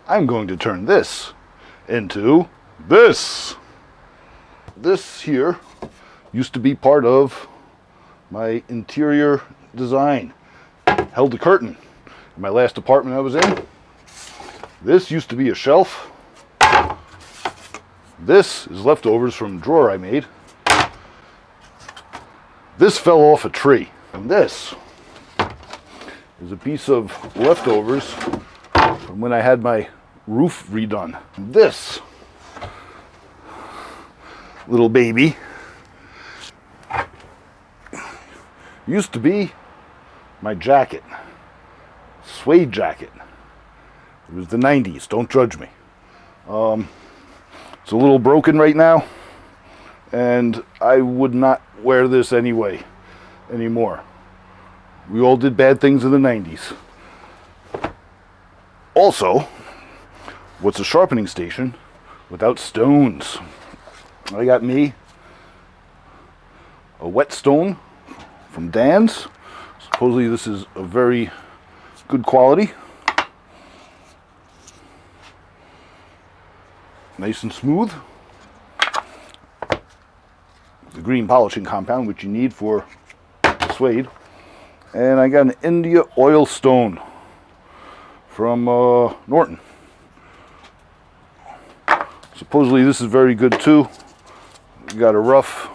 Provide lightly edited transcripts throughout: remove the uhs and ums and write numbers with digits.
I'm going to turn this into this. This here used to be part of my interior design. Held the curtain in my last apartment I was in. This used to be a shelf. This is leftovers from a drawer I made. This fell off a tree. And this is a piece of leftovers from when I had my roof redone. And this little baby used to be my jacket, suede jacket. It was the 90s, don't judge me. It's a little broken right now, and I would not wear this anymore. We all did bad things in the 90s. Also, what's a sharpening station without stones? I got me a whetstone from Dan's. Supposedly this is a very good quality. Nice and smooth. The green polishing compound, which you need for suede. And I got an India oil stone from Norton. Supposedly this is very good too. You got a rough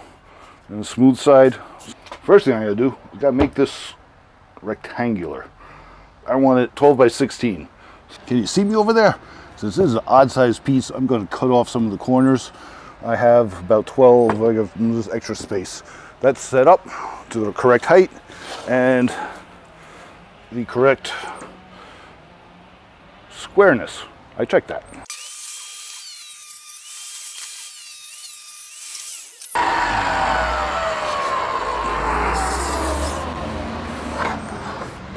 and a smooth side. First thing I gotta do is gotta make this rectangular. I want it 12 by 16. Can you see me over there? Since this is an odd sized piece, I'm going to cut off some of the corners. I have about 12, I have this extra space. That's set up to the correct height and the correct squareness. I checked that.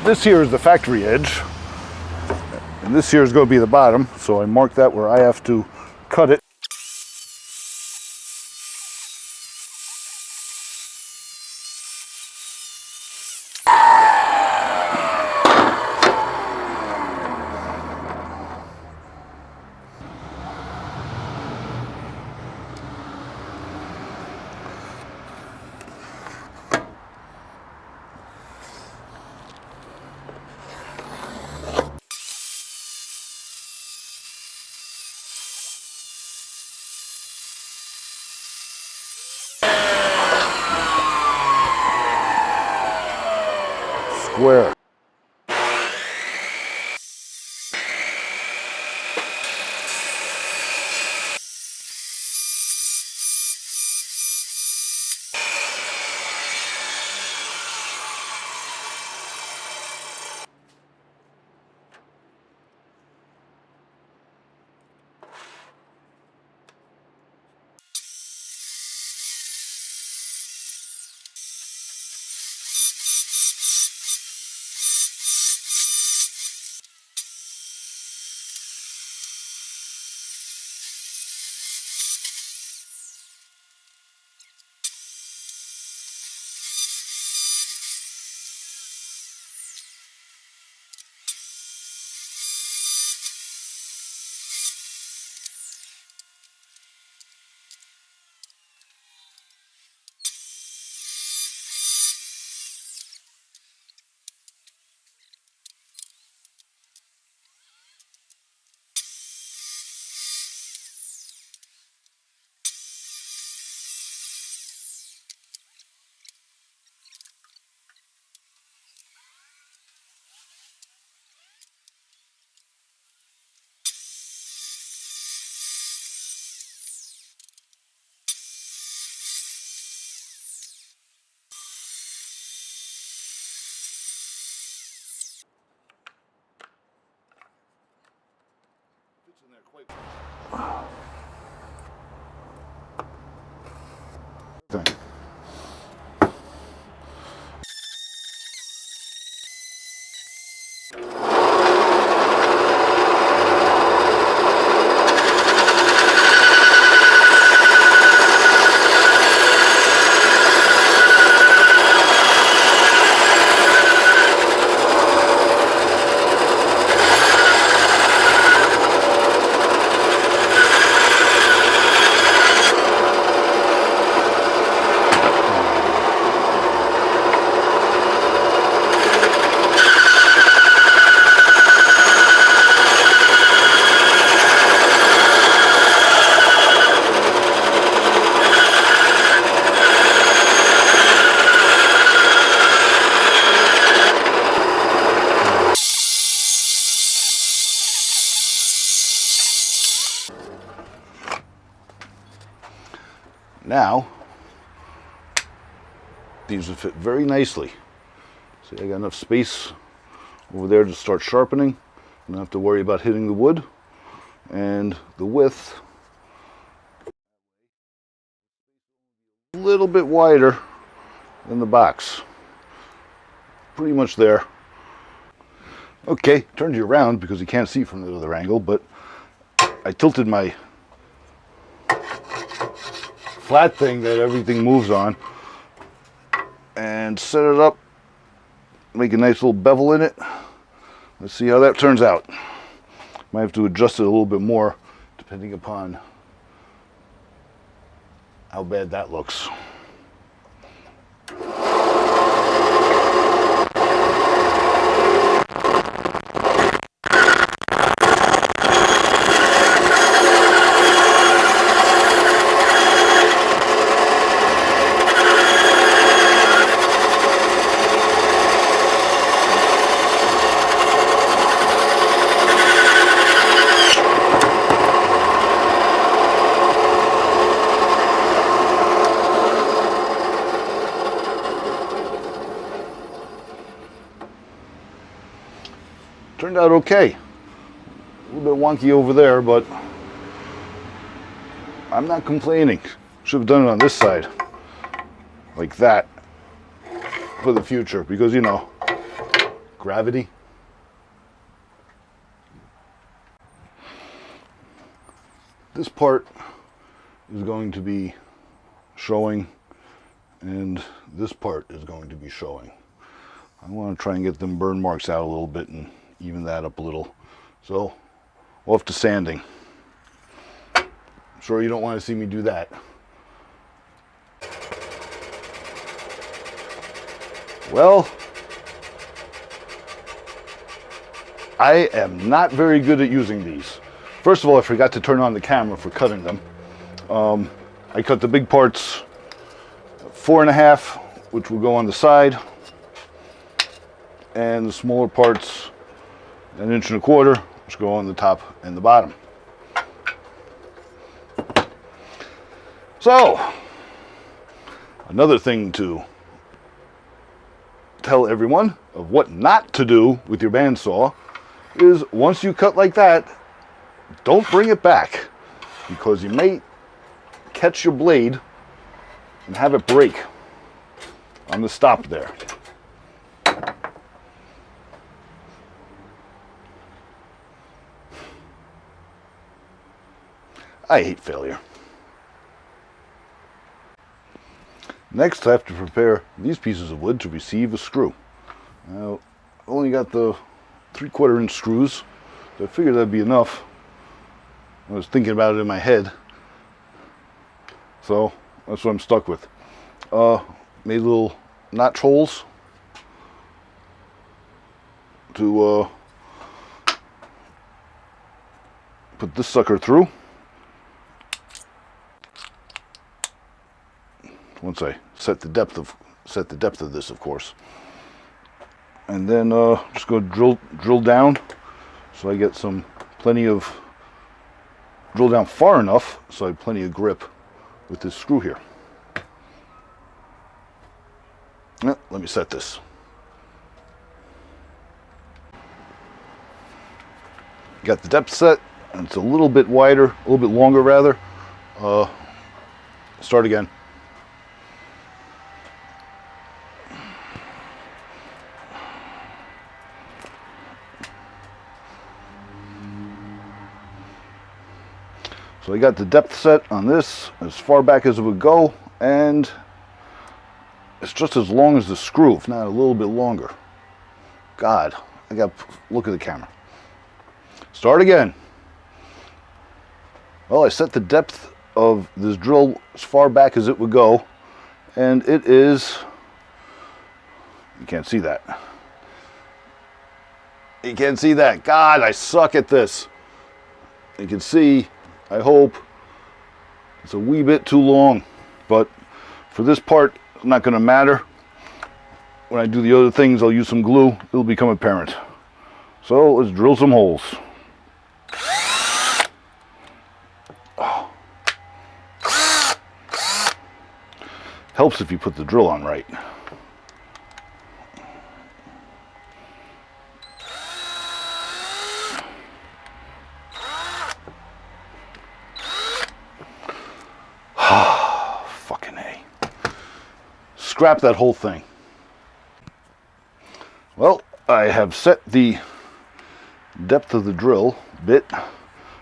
This here is the factory edge, and this here is going to be the bottom, so I marked that where I have to cut it. Square. Thing. Now, these will fit very nicely. See, I got enough space over there to start sharpening. I don't have to worry about hitting the wood. And the width, a little bit wider than the box. Pretty much there. Okay, turned you around because you can't see from the other angle, but I tilted my flat thing that everything moves on and set it up, make a nice little bevel in it. Let's see how that turns out. Might have to adjust it a little bit more depending upon how bad that looks. Turned out okay. A little bit wonky over there, but I'm not complaining. Should have done it on this side, like that, for the future, because, you know, gravity. This part is going to be showing, and this part is going to be showing. I want to try and get them burn marks out a little bit and even that up a little. So, off to sanding. I'm sure you don't want to see me do that. Well, I am not very good at using these. First of all, I forgot to turn on the camera for cutting them. I cut the big parts 4.5, which will go on the side, and the smaller parts 1.25 inches, which go on the top and the bottom. So, another thing to tell everyone of what not to do with your bandsaw is once you cut like that, don't bring it back, because you may catch your blade and have it break on the stop there. I hate failure. Next, I have to prepare these pieces of wood to receive a screw. Now, I've only got the 3/4 inch screws, so I figured that'd be enough. I was thinking about it in my head, so that's what I'm stuck with. Made little notch holes to put this sucker through. Once I set the depth of this, of course, and then just go drill down, so I get drill down far enough so I have plenty of grip with this screw here. Let me set this. Got the depth set, and it's a little bit wider, a little bit longer rather. Start again. So I got the depth set on this as far back as it would go, and it's just as long as the screw, if not a little bit longer. God, I got to look at the camera. Start again. Well, I set the depth of this drill as far back as it would go, and it is, you can't see that. You can't see that. God, I suck at this. You can see, I hope, it's a wee bit too long, but for this part, it's not going to matter. When I do the other things, I'll use some glue. It'll become apparent. So let's drill some holes. Oh. Helps if you put the drill on right. Fucking A. Scrap that whole thing. Well, I have set the depth of the drill bit as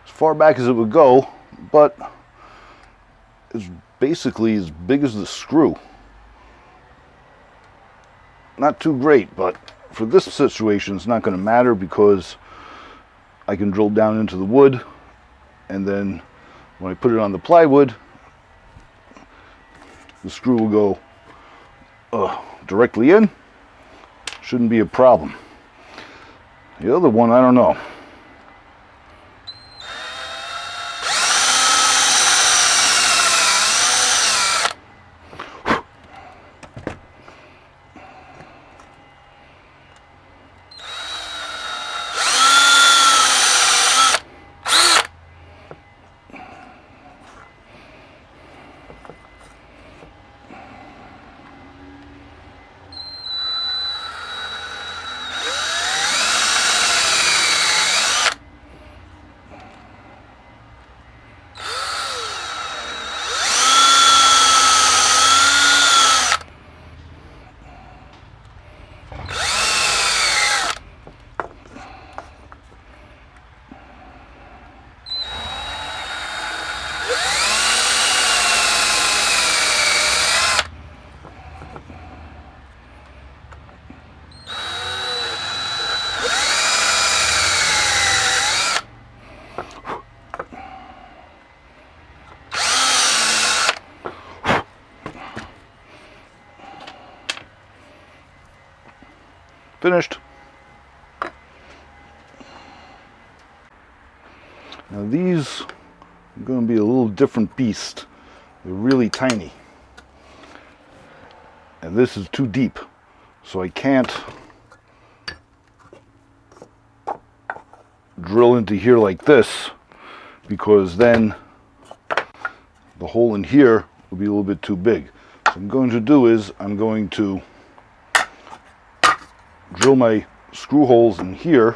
far back as it would go, but it's basically as big as the screw. Not too great, but for this situation it's not going to matter because I can drill down into the wood, and then when I put it on the plywood, the screw will go directly in. Shouldn't be a problem. The other one, I don't know. Finished. Now these are going to be a little different beast. They're really tiny. And this is too deep, so I can't drill into here like this, because then the hole in here will be a little bit too big. So what I'm going to do is I'm going to drill my screw holes in here,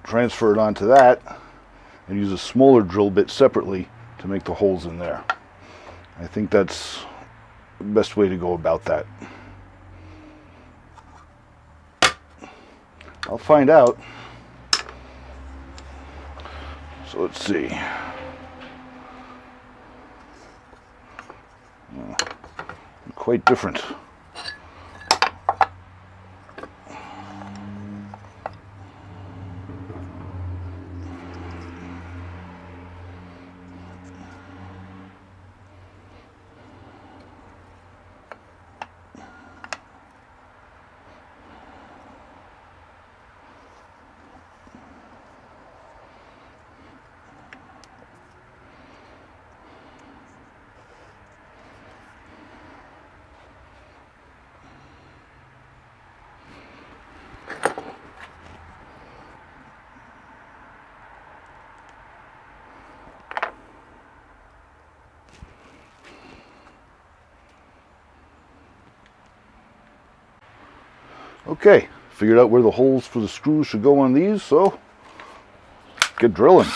transfer it onto that, and use a smaller drill bit separately to make the holes in there. I think that's the best way to go about that. I'll find out. So let's see. Quite different. Okay, figured out where the holes for the screws should go on these, so get drilling.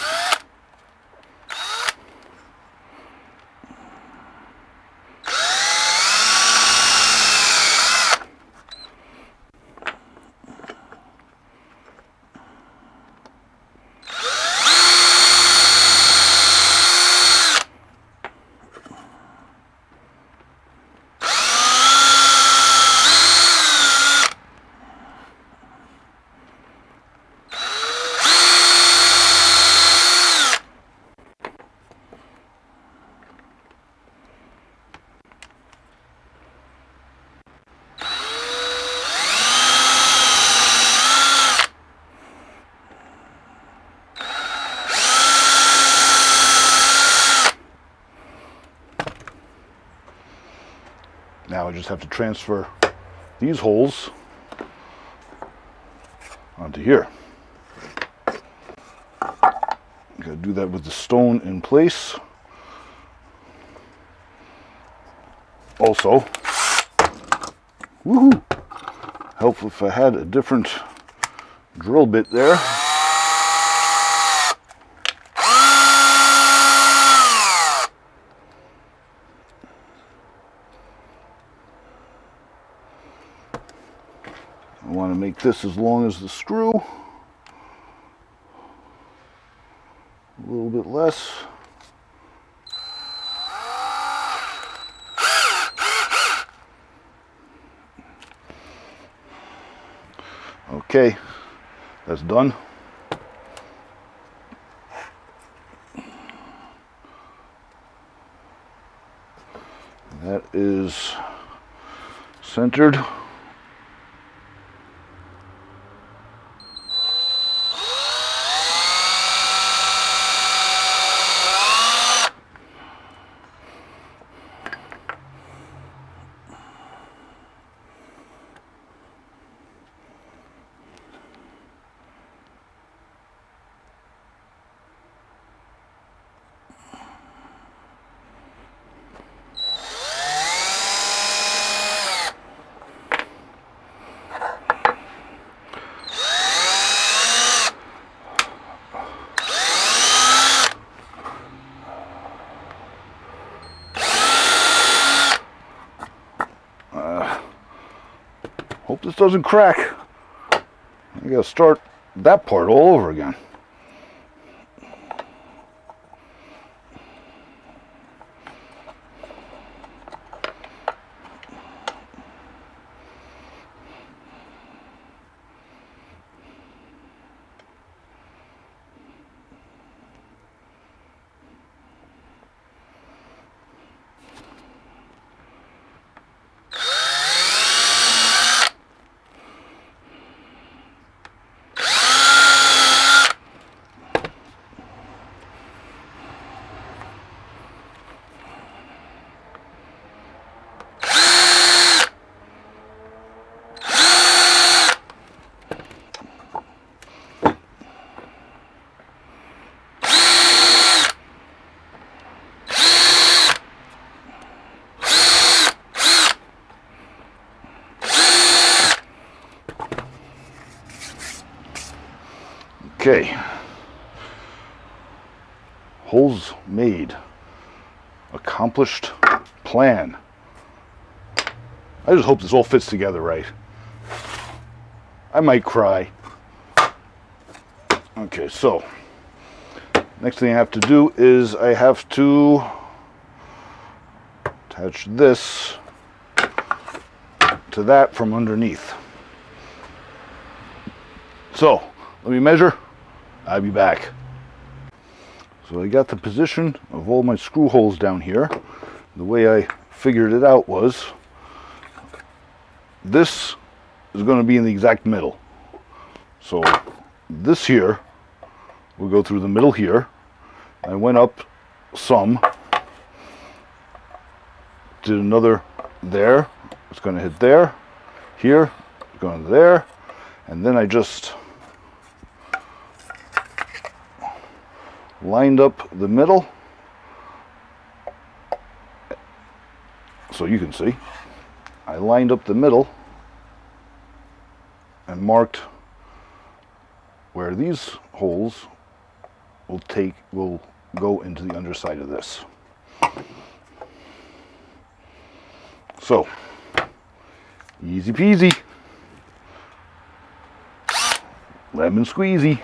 Now I just have to transfer these holes onto here. Gotta do that with the stone in place. Also, woohoo, help if I had a different drill bit there. I want to make this as long as the screw, a little bit less. Okay, that's done. That is centered. Hope this doesn't crack. I gotta start that part all over again. Okay, holes made, accomplished plan. I just hope this all fits together right. I might cry. Okay, so next thing I have to do is I have to attach this to that from underneath. So let me measure. I'll be back. So I got the position of all my screw holes down here. The way I figured it out was this is going to be in the exact middle. So this here will go through the middle here. I went up some, did another there. It's going to hit there, here, going there, and then I just lined up the middle so you can see. I lined up the middle and marked where these holes will go into the underside of this. So easy peasy, lemon squeezy.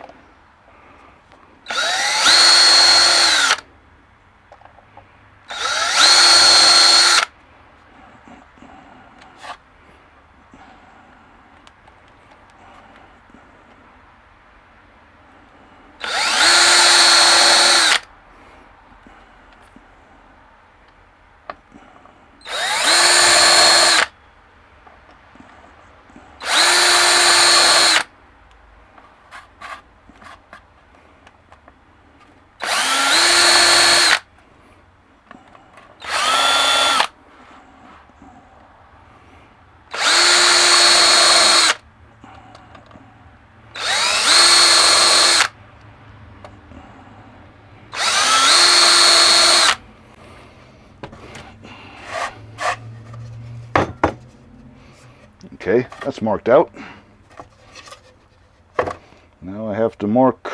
Okay, that's marked out. Now I have to mark,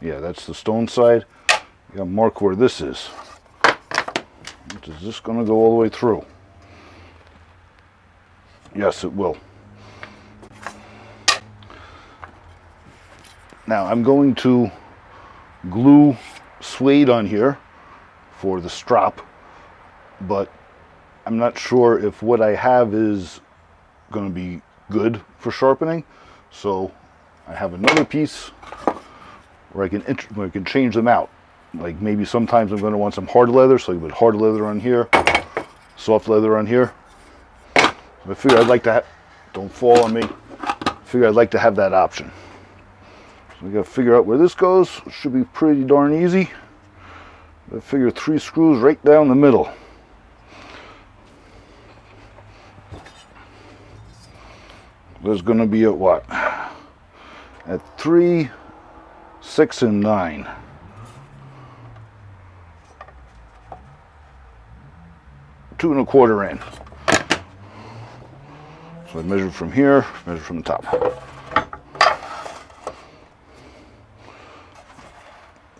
yeah, that's the stone side. I gotta mark where this is. Is this gonna go all the way through? Yes, it will. Now I'm going to glue suede on here for the strap, but I'm not sure if what I have is going to be good for sharpening. So I have another piece where I can change them out. Like maybe sometimes I'm going to want some hard leather, so I put hard leather on here, soft leather on here. I figure I'd like to have, don't fall on me, I figure I'd like to have that option. So I got to figure out where this goes. It should be pretty darn easy. I figure 3 screws right down the middle. There's going to be at what? At 3, 6, and 9. Two and a quarter in. So I measured from here, measured from the top.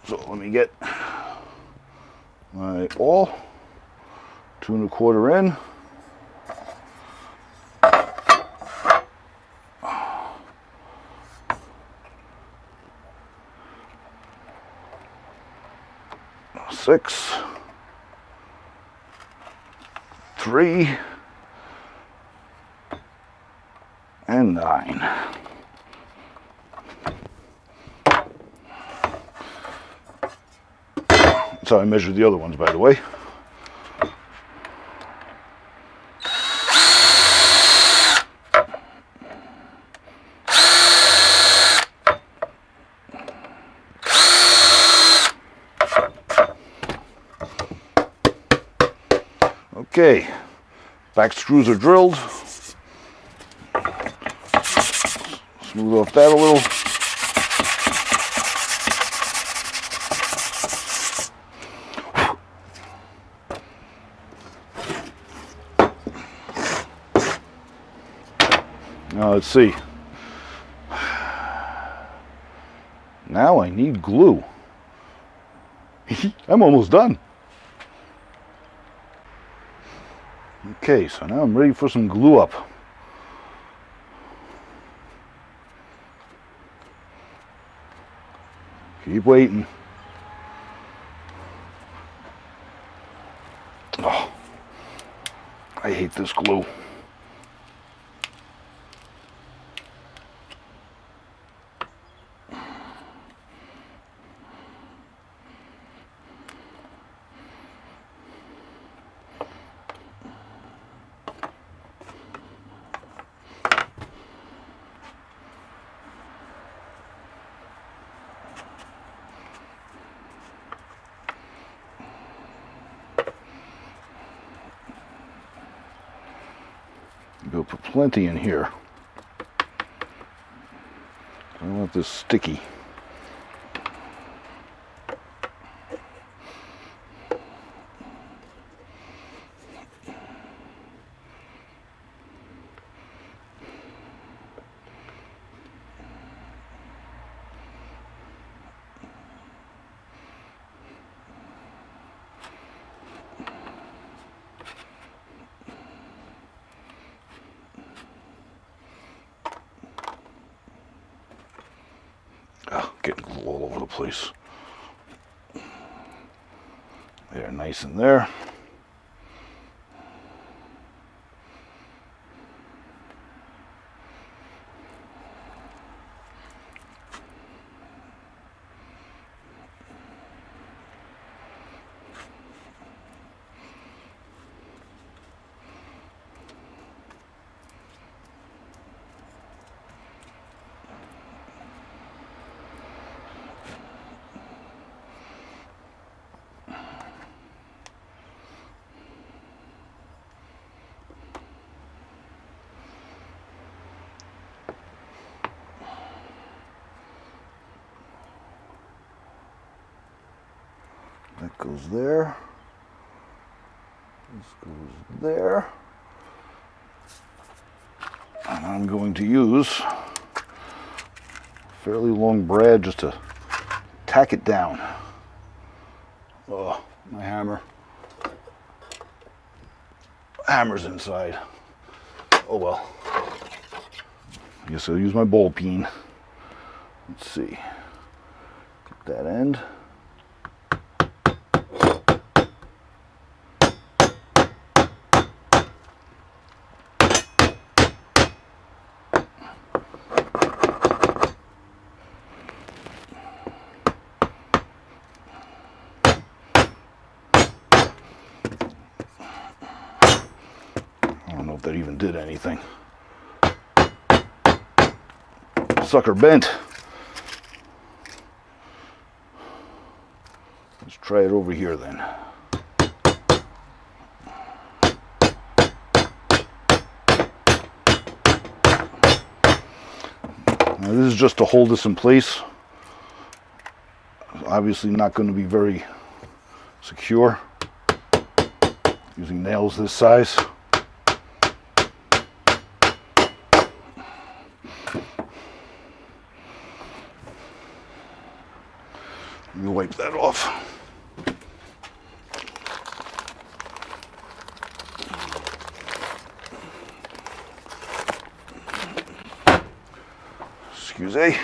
So let me get my awl, 2 and a quarter in. Six, 3, and 9. That's how I measured the other ones, by the way. Okay, back screws are drilled. Smooth off that a little. Now let's see. Now I need glue. I'm almost done. Okay, so now I'm ready for some glue up. Keep waiting. Oh, I hate this glue. Go put plenty in here. I don't want this sticky. Oh, getting glue all over the place. There, nice in there. That goes there. This goes there. And I'm going to use a fairly long brad just to tack it down. Oh, my hammer. Hammer's inside. Oh well. I guess I'll use my ball peen. Let's see. Get that end. I don't know if that even did anything. Sucker bent. Let's try it over here then. Now this is just to hold this in place. Obviously not going to be very secure using nails this size. Let me wipe that off. Excuse me.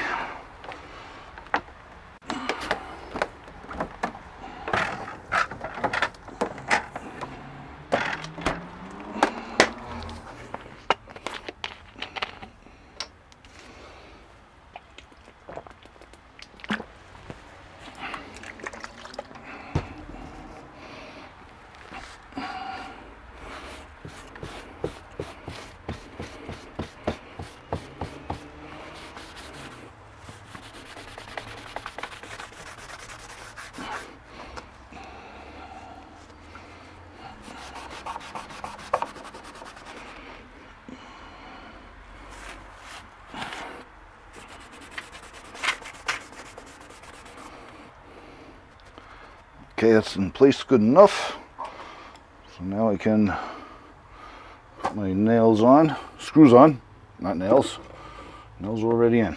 Okay, that's in place good enough. So now I can put my nails on, screws on, not nails. Nails are already in.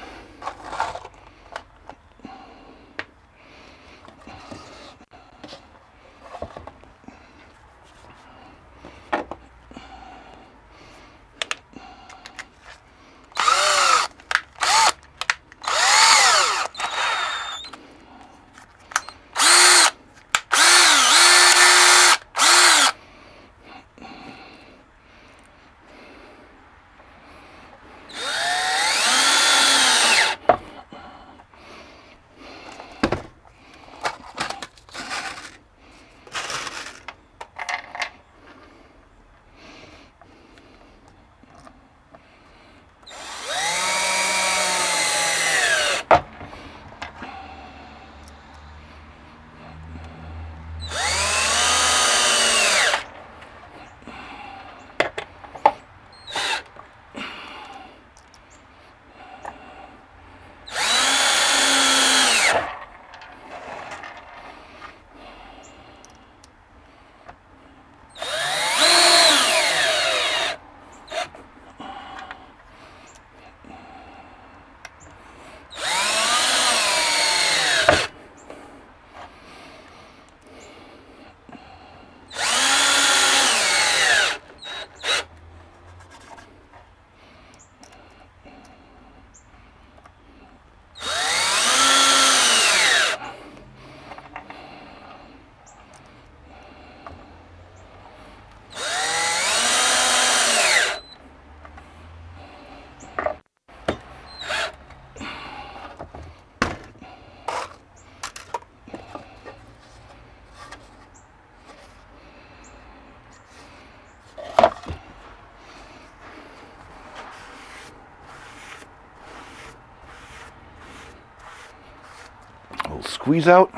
Little squeeze out.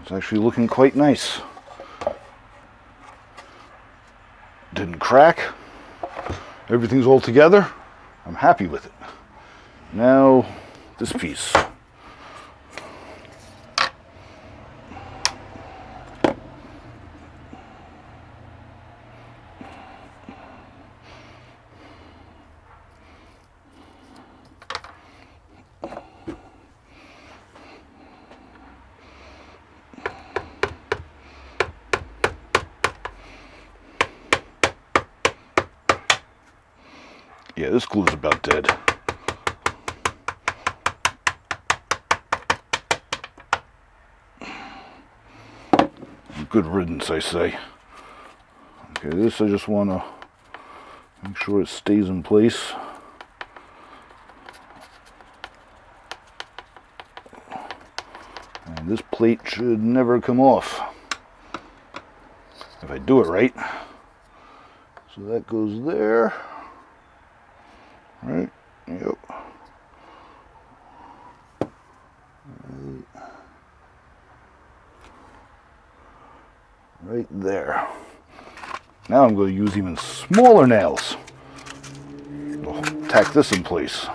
It's actually looking quite nice. Didn't crack. Everything's all together. I'm happy with it. Now, this piece. Yeah, this glue's about dead. Good riddance, I say. Okay, this I just want to make sure it stays in place. And this plate should never come off if I do it right. So that goes there. Right? Yep. Right there. Now I'm going to use even smaller nails. I'll tack this in place.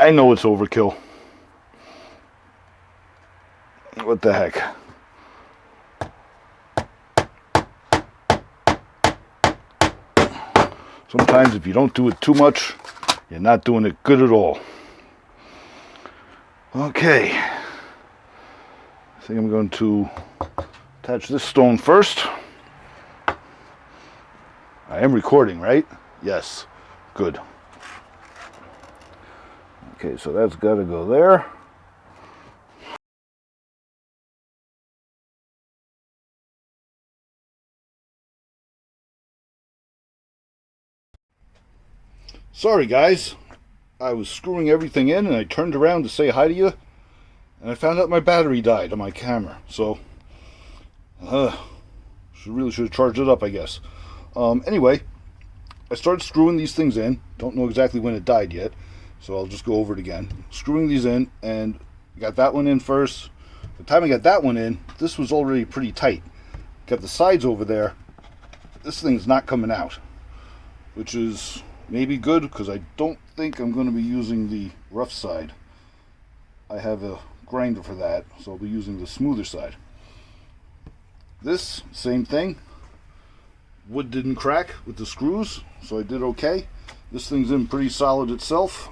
I know it's overkill. What the heck? Sometimes if you don't do it too much, you're not doing it good at all. Okay. I think I'm going to attach this stone first. I am recording, right? Yes. Good. Okay, so that's got to go there. Sorry guys, I was screwing everything in and I turned around to say hi to you and I found out my battery died on my camera. So, really should have charged it up, I guess. Anyway, I started screwing these things in. Don't know exactly when it died yet, so I'll just go over it again. Screwing these in, and I got that one in first. By the time I got that one in, this was already pretty tight. Got the sides over there. This thing's not coming out, which is maybe good because I don't think I'm going to be using the rough side. I have a grinder for that, so I'll be using the smoother side. This, same thing. Wood didn't crack with the screws, so I did okay. This thing's in pretty solid itself.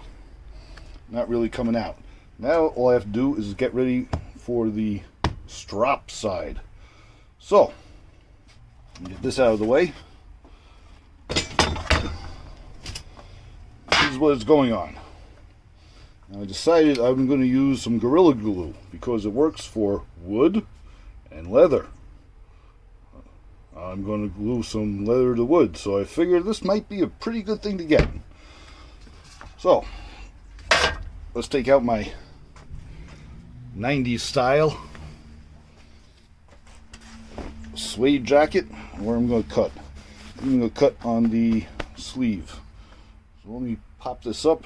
Not really coming out. Now all I have to do is get ready for the strop side. So, get this out of the way. This is what is going on. Now I decided I'm going to use some Gorilla Glue because it works for wood and leather. I'm going to glue some leather to wood, so I figured this might be a pretty good thing to get. So, let's take out my 90s style suede jacket where I'm going to cut. I'm going to cut on the sleeve. So let me pop this up,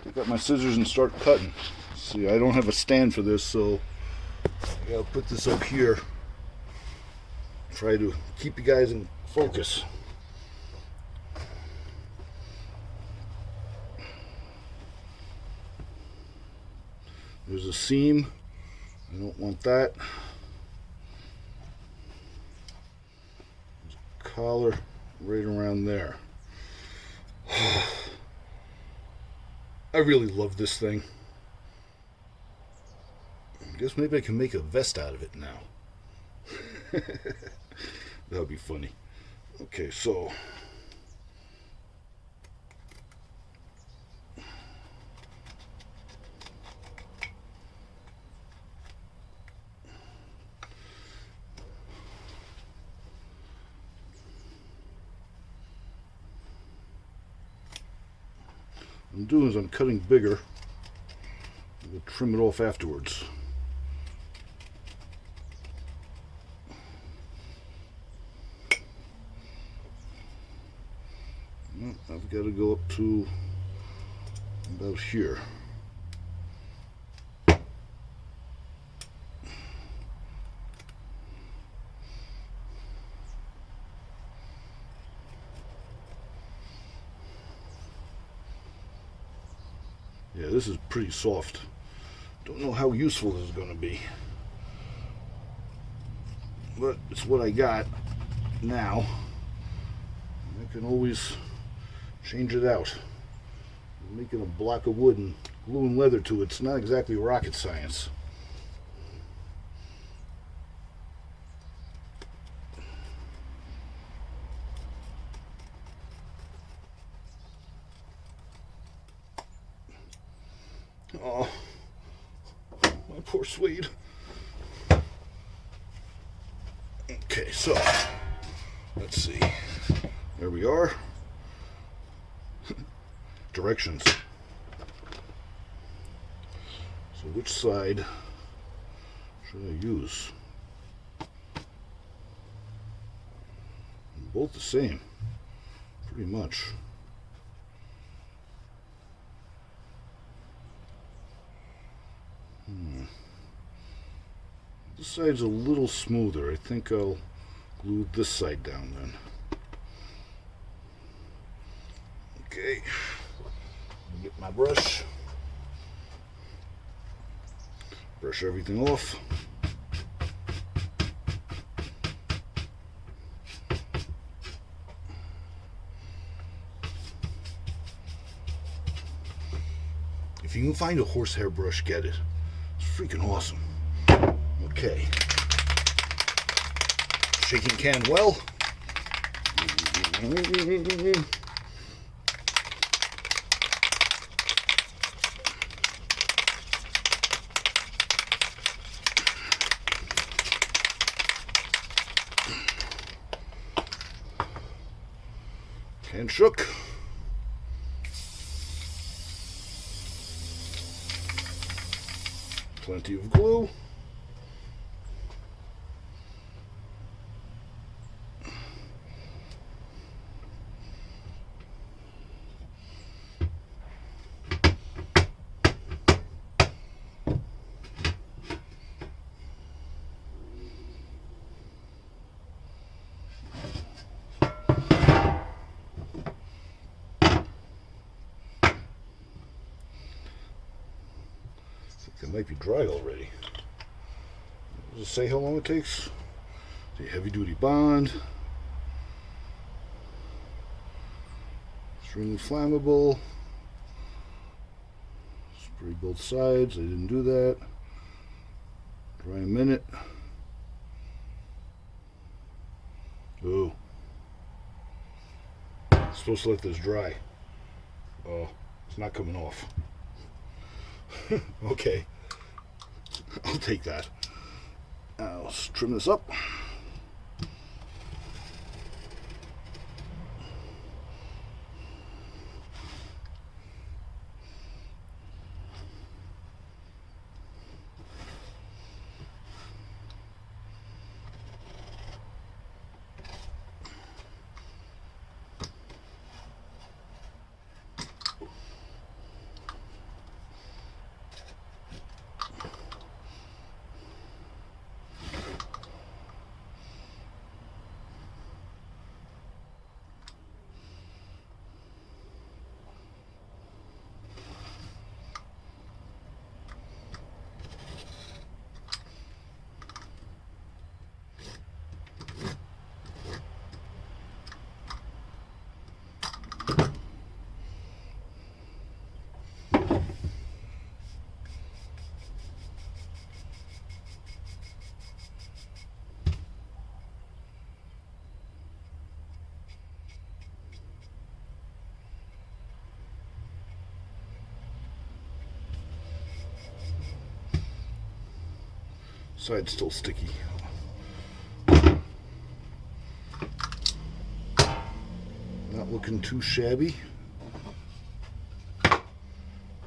take out my scissors and start cutting. See, I don't have a stand for this, so I'll put this up here. Try to keep you guys in focus. There's a seam. I don't want that. There's a collar right around there. I really love this thing. I guess maybe I can make a vest out of it now. That would be funny. Okay, so what I'm doing is I'm cutting bigger. trim it off afterwards. I've got to go up to about here. Yeah, this is pretty soft. Don't know how useful this is going to be, but it's what I got now. I can always change it out. Making a block of wood and gluing leather to it's not exactly rocket science. Oh, my poor suede. Okay, so let's see. There we are. Directions. So which side should I use? Both the same, pretty much. This side's a little smoother. I think I'll glue this side down then. Okay, get my brush, brush everything off. If you can find a horsehair brush, get it. It's freaking awesome. Okay. Shaking can well. Can shook. Plenty of glue. It might be dry already. Does it say how long it takes? The heavy duty bond. Extremely flammable. Spray both sides. I didn't do that. Dry a minute. Ooh. I'm supposed to let this dry. Oh, it's not coming off. Okay, I'll take that. I'll trim this up. Side's still sticky. Not looking too shabby.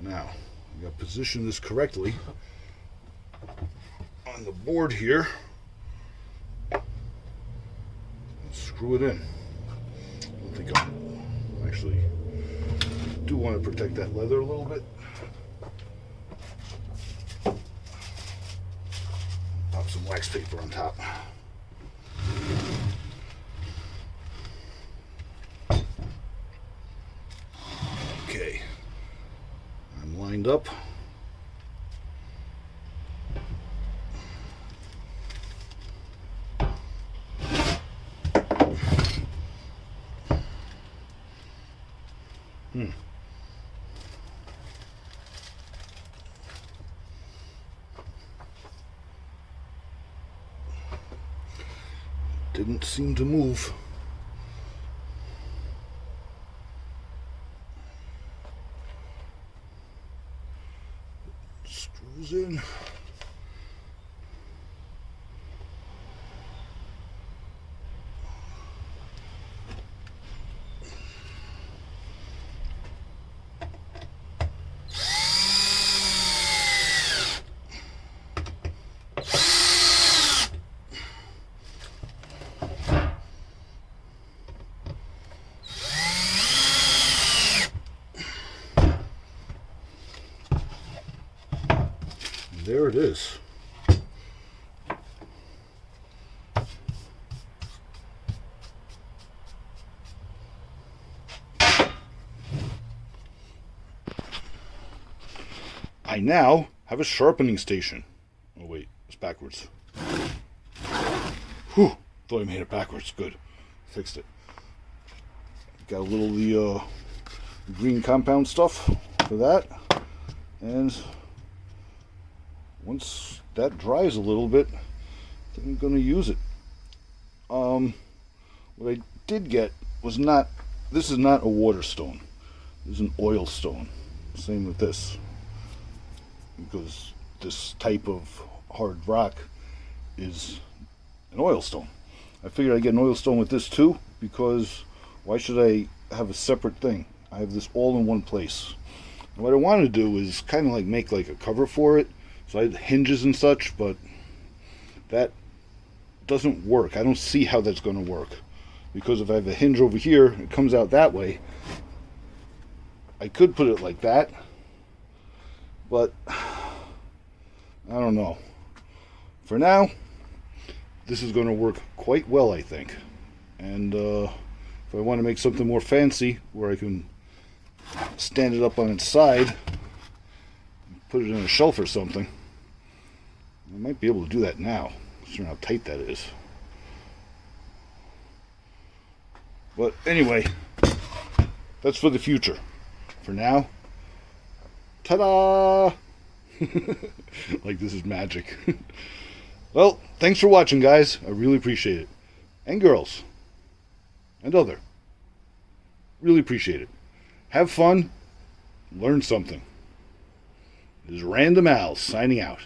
Now, we got to position this correctly on the board here. And screw it in. I don't think I'm actually do want to protect that leather a little bit. Pop some wax paper on top. Okay, I'm lined up. Didn't seem to move. Screws in. There it is. I now have a sharpening station. Oh wait, it's backwards. Whew, thought I made it backwards. Good, fixed it. Got a little of the green compound stuff for that, and once that dries a little bit, then I'm going to use it. What I did get was not, this is not a water stone. This is an oil stone. Same with this. Because this type of hard rock is an oil stone. I figured I'd get an oil stone with this too, because why should I have a separate thing? I have this all in one place. And what I wanted to do is kind of like make like a cover for it. So I had hinges and such, but that doesn't work. I don't see how that's going to work. Because if I have a hinge over here, it comes out that way. I could put it like that, but I don't know. For now, this is going to work quite well, I think. And if I want to make something more fancy, where I can stand it up on its side, put it in a shelf or something, I might be able to do that now. Considering how tight that is. But anyway, that's for the future. For now, ta-da! Like this is magic. Well, thanks for watching, guys. I really appreciate it. And girls. And other. Really appreciate it. Have fun. Learn something. This is Random Al signing out.